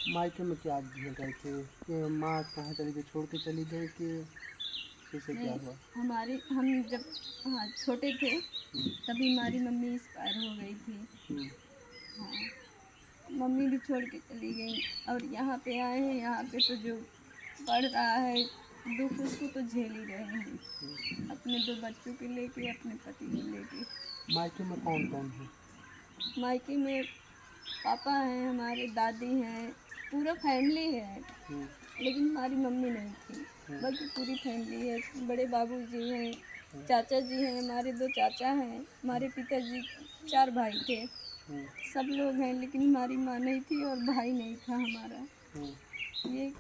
मायके में क्या झेल रहे थे कि माँ कहाँ चली गई, छोड़ के चली गई कि कैसे क्या नहीं, हुआ? हम जब हाँ छोटे थे हुँ, तभी हमारी मम्मी एक्सपायर हो गई थी। हुँ, हाँ, मम्मी भी छोड़ के चली गई और यहाँ पे आए हैं, यहाँ पे तो जो पढ़ रहा है दुख उसको तो झेल ही रहे हैं, हुँ। अपने 2 बच्चों को लेके, अपने पति को लेके। मायके में कौन-कौन है? मायके में पापा हैं, हमारे दादी हैं, पूरा फैमिली है, हुँ, लेकिन हमारी मम्मी नहीं थी। हुँ, बाकी पूरी फैमिली है, बड़े बाबूजी हैं, हुँ, चाचा जी हैं, हमारे 2 चाचा हैं, हमारे पिताजी 4 भाई थे। हुँ, सब लोग हैं लेकिन हमारी माँ नहीं थी और भाई नहीं था हमारा। हुँ, ये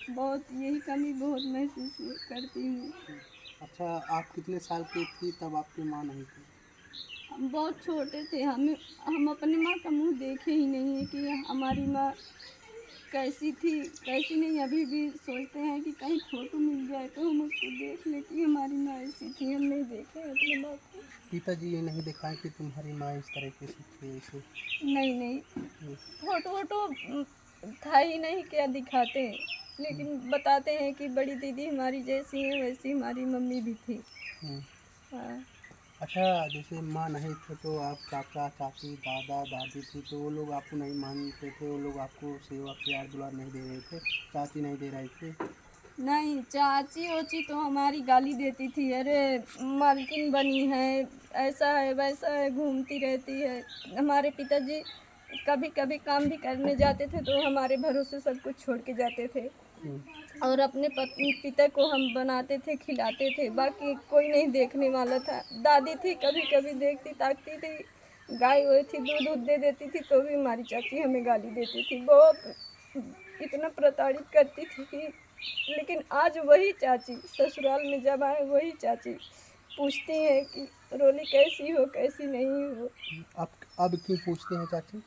बहुत यही कमी बहुत महसूस करती हूँ। हुँ। अच्छा, आप कितने साल की थी तब आपकी माँ नहीं थी? हम बहुत छोटे थे, हम अपनी माँ का मुँह देखे ही नहीं है कि हमारी माँ कैसी थी, कैसी नहीं। अभी भी सोचते हैं कि कहीं फ़ोटो मिल जाए तो हम उसको देख लें कि हमारी माँ ऐसी थी, हम नहीं देखे हैं अपनी माँ को। पिताजी ये नहीं दिखाए कि तुम्हारी माँ इस तरीके से थी ऐसे? नहीं, नहीं, हुँ, फ़ोटो-वोटो था ही नहीं, क्या दिखाते। हुँ, लेकिन बताते हैं कि बड़ी दीदी हमारी जैसी हैं, वैसी हमारी मम्मी भी थी। हुँ। हाँ। अच्छा, जैसे माँ नहीं थे तो आप चाचा-चाची, दादा-दादी थी तो वो लोग आपको नहीं मानते थे, वो लोग आपको सेवा प्यार दुलार नहीं दे रहे थे, चाची नहीं दे रही थी? नहीं, चाची-वाची तो हमारी गाली देती थी, "अरे! मालकिन बनी है, ऐसा है, वैसा है, घूमती रहती है।" हमारे पिताजी कभी-कभी काम भी करने जाते थे तो हमारे भरोसे सब कुछ छोड़ के जाते थे हुँ, और अपने पिता को हम बनाते थे, खिलाते थे, बाकी कोई नहीं देखने वाला था। दादी थी, कभी-कभी देखती ताकती थी, गाय-वाय थी, दूध-वूध दे देती थी तो भी हमारी चाची हमें गाली देती थी। बहुत इतना प्रताड़ित करती थी कि लेकिन आज वही चाची ससुराल में जब आए वही चाची पूछती हैं कि रोली कैसी हो, कैसी नहीं हो। हुँ। अब क्यों पूछते हैं चाची?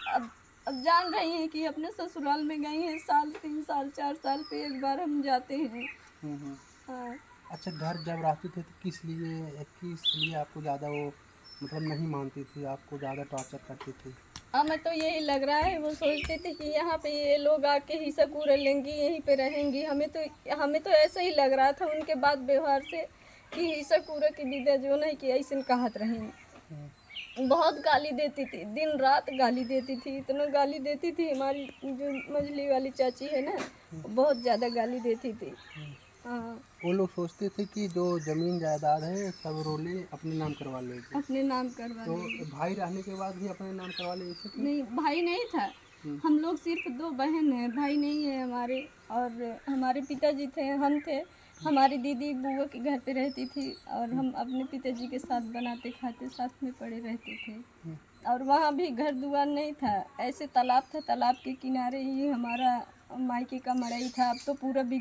अब अब जान रही हैं कि अपने ससुराल में गई हैं, साल 3 साल 4 साल पे एक बार हम जाते हैं। हुँ, हुँ। हाँ, अच्छा, घर जब रहते थे तो किस लिए आपको ज़्यादा वो मतलब नहीं मानती थी, आपको ज़्यादा टॉर्चर करती थी? हमें तो यही लग रहा है वो सोचती थी कि यहाँ पे ये लोग आके हिसक लेंगी, यहीं पे रहेंगी। हमें तो ऐसा ही लग रहा था उनके बात व्यवहार से कि हिसक की विदा जो नहीं कि ऐसन कहत रहेंगी। हुँ, बहुत गाली देती थी, दिन-रात गाली देती थी, इतना गाली देती थी हमारी जो मझली वाली चाची है ना, हुँ, वो बहुत ज़्यादा गाली देती थी। हुँ। हाँ, वो लोग सोचते थे कि जो ज़मीन जायदाद है सब रोले अपने नाम करवा लेगी। अपने नाम करवा तो लेगी। भाई रहने के बाद भी अपने नाम करवा ले ऐसे क्यों? नहीं, भाई नहीं था। हुँ, हम लोग सिर्फ़ 2 बहन हैं, भाई नहीं है हमारे और हमारे पिताजी थे, हम थे। हमारी दीदी बुआ के घर पे रहती थी और हुँ, हम अपने पिताजी के साथ बनाते खाते साथ में पड़े रहते थे। हुँ। और वहाँ भी घर-दुआर नहीं था, ऐसे तालाब था, तालाब के किनारे ही हमारा मायके का मड़ई था। अब तो पूरा बिग